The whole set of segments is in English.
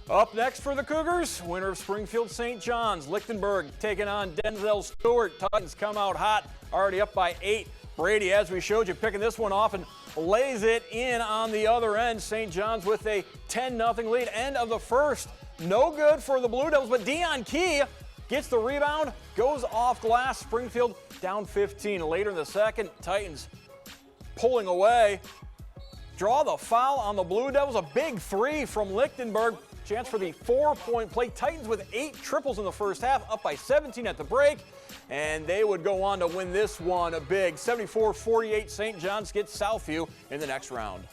Up next for the Cougars, winner of Springfield St. John's, Lichtenberg taking on Denzel Stewart. Titans come out hot, already up by 8. Brady, as we showed you, picking this one off and lays it in on the other end. St. John's with a 10-0 lead. End of the first. No good for the Blue Devils, but Dion Key gets the rebound, goes off glass. Springfield down 15. Later in the second, Titans pulling away. Draw the foul on the Blue Devils. A big three from Lichtenberg. Chance for the 4-point play. Titans with 8 triples in the first half, up by 17 at the break. And they would go on to win this one a big 74-48. St. John's gets Southview in the next round.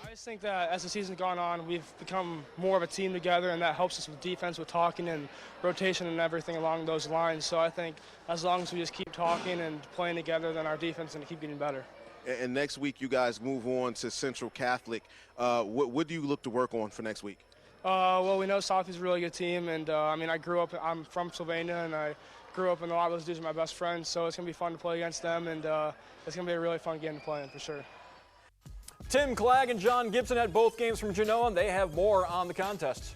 I just think that as the season's gone on, we've become more of a team together, and that helps us with defense, with talking and rotation and everything along those lines. So I think as long as we just keep talking and playing together, then our defense is going to keep getting better. And next week you guys move on to Central Catholic. What do you look to work on for next week? Well, we know Southview's a really good team, and I'm from Sylvania, and I grew up, and a lot of those dudes are my best friends, so it's going to be fun to play against them, and it's going to be a really fun game to play in for sure. Tim Clegg and John Gibson had both games from Genoa, and they have more on the contest.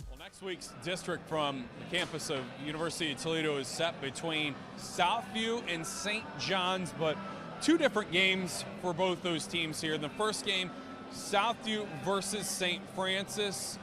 Well, next week's district from the campus of University of Toledo is set between Southview and St. John's, but 2 different games for both those teams here. In the first game, Southview versus St. Francis.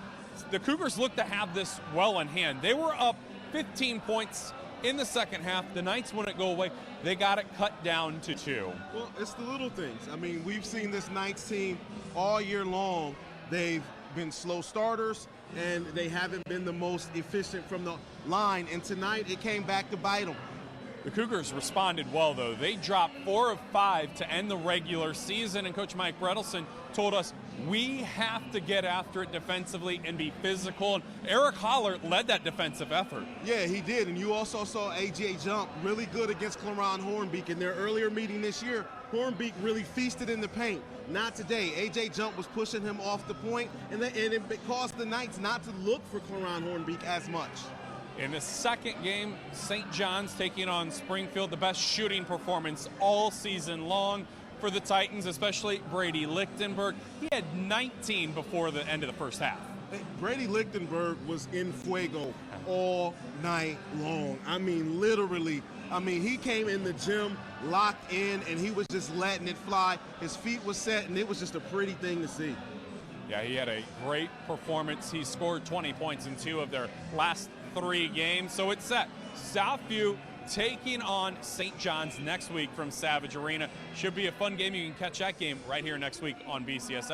The Cougars look to have this well in hand. They were up 15 points in the second half. The Knights wouldn't go away. They got it cut down to 2. Well, it's the little things. I mean, we've seen this Knights team all year long. They've been slow starters, and they haven't been the most efficient from the line. And tonight, it came back to bite them. The Cougars responded well, though. They dropped 4 of 5 to end the regular season, and Coach Mike Bredelson told us we have to get after it defensively and be physical. And Eric Holler led that defensive effort. Yeah, he did, and you also saw A.J. Jump really good against Clorron Hornbeak. In their earlier meeting this year, Hornbeak really feasted in the paint. Not today. A.J. Jump was pushing him off the point, and it caused the Knights not to look for Clorron Hornbeak as much. In the second game, St. John's taking on Springfield, the best shooting performance all season long for the Titans, especially Brady Lichtenberg. He had 19 before the end of the first half. Brady Lichtenberg was in fuego all night long. I mean, literally. I mean, he came in the gym, locked in, and he was just letting it fly. His feet were set, and it was just a pretty thing to see. Yeah, he had a great performance. He scored 20 points in 2 of their last 3 games. So it's set. Southview taking on St. John's next week from Savage Arena. Should be a fun game. You can catch that game right here next week on BCSN.